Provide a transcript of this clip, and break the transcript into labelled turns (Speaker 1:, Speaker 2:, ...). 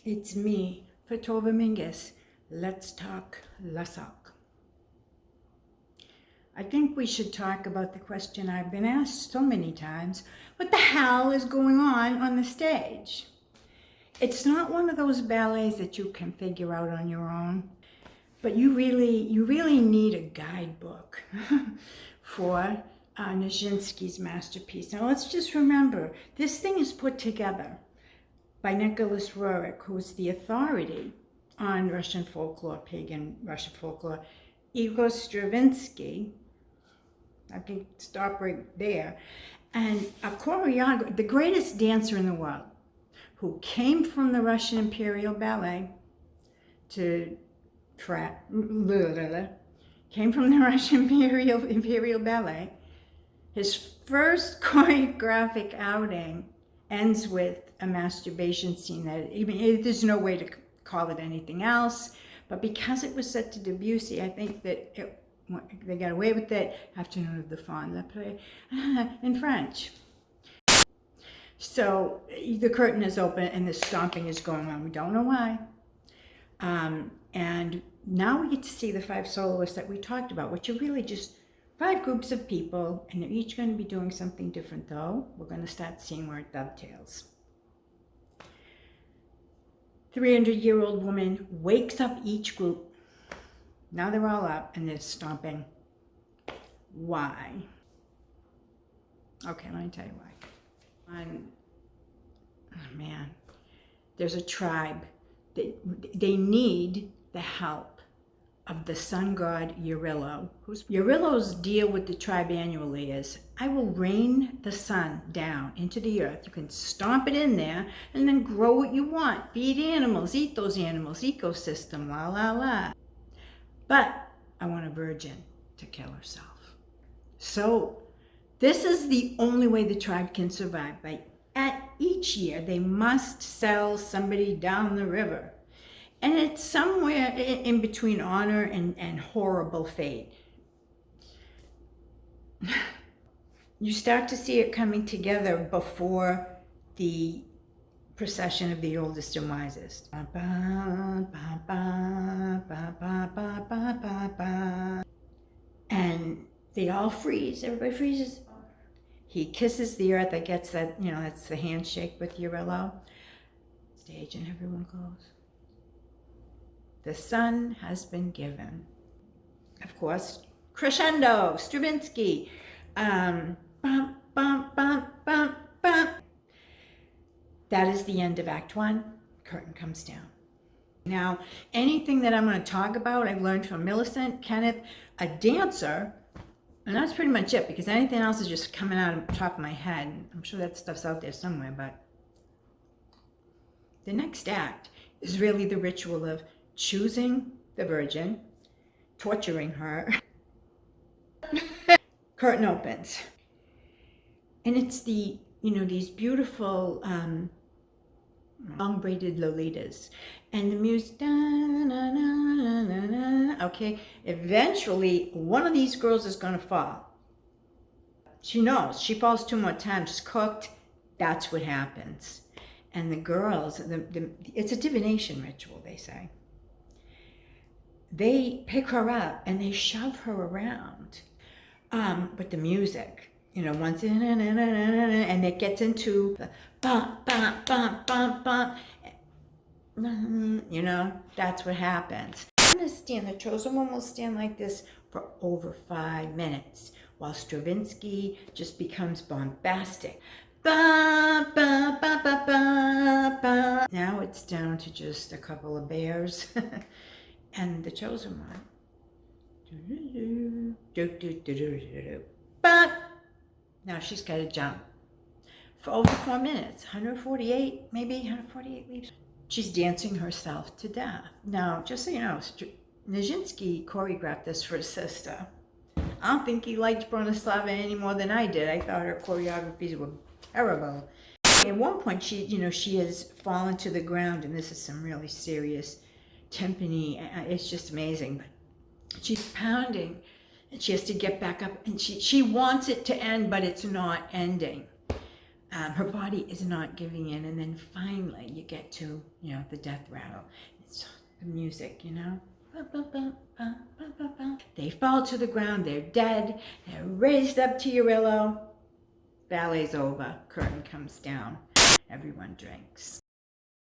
Speaker 1: It's me, Fatova Mingus. Let's talk Lasak. I think we should talk about the question I've been asked so many times. What the hell is going on the stage? It's not one of those ballets that you can figure out on your own, but you really need a guidebook for Nijinsky's masterpiece. Now let's just remember, this thing is put together by Nicholas Roerich, who's the authority on Russian folklore, pagan Russian folklore. Igor Stravinsky, I can stop right there, and a choreographer, the greatest dancer in the world, who came from the Russian Imperial Ballet came from the Russian Imperial Ballet. His first choreographic outing ends with a masturbation scene that there's no way to call it anything else, but because it was set to Debussy, I think that they got away with it. Afternoon of the Faun, in French. So the curtain is open and the stomping is going on. We don't know why. And now we get to see the 5 soloists that we talked about, which are really just 5 groups of people, and they're each going to be doing something different, though. We're going to start seeing where it dovetails. 300-year-old woman wakes up each group. Now they're all up and they're stomping. Why? Okay, let me tell you why. Oh man, there's a tribe. They need the help of the sun god Eurylo. Eurylo's deal with the tribe annually is, I will rain the sun down into the earth. You can stomp it in there and then grow what you want. Feed animals, eat those animals, ecosystem, la la la. But I want a virgin to kill herself. So this is the only way the tribe can survive. At each year, they must sell somebody down the river. And it's somewhere in between honor and horrible fate. You start to see it coming together before the procession of the oldest and wisest. And they all freeze. Everybody freezes. He kisses the earth. That gets that, that's the handshake with Eurylo. Stage and everyone goes. The sun has been given. Of course, crescendo, Stravinsky. Bum, bum, bum, bum, bum. That is the end of Act 1. Curtain comes down. Now, anything that I'm going to talk about, I've learned from Millicent, Kenneth, a dancer, and that's pretty much it, because anything else is just coming out of the top of my head. I'm sure that stuff's out there somewhere, but the next act is really the ritual of choosing the virgin, torturing her. Curtain opens. And it's these beautiful long braided lolitas. And the music, okay, eventually one of these girls is going to fall. She knows, she falls 2 more times, she's cooked, that's what happens. And the girls, it's a divination ritual, they say. They pick her up and they shove her around with the music, once in and it gets into the bump, bump, bump, bump, bump. That's what happens. The chosen one will stand like this for over 5 minutes while Stravinsky just becomes bombastic. Ba, ba, ba, ba, ba, ba. Now it's down to just a couple of bears. And the chosen one. But now she's got to jump for over 4 minutes, 148, maybe 148 leaps. She's dancing herself to death. Now, just so you know, Nijinsky choreographed this for his sister. I don't think he liked Bronislava any more than I did. I thought her choreographies were terrible. At one point, she has fallen to the ground, and this is some really serious timpani. It's just amazing. But she's pounding, and she has to get back up, and she wants it to end, but it's not ending. her body is not giving in, and then finally you get to, the death rattle. It's the music, They fall to the ground, they're dead, they're raised up to your willow. Ballet's over, curtain comes down, everyone drinks.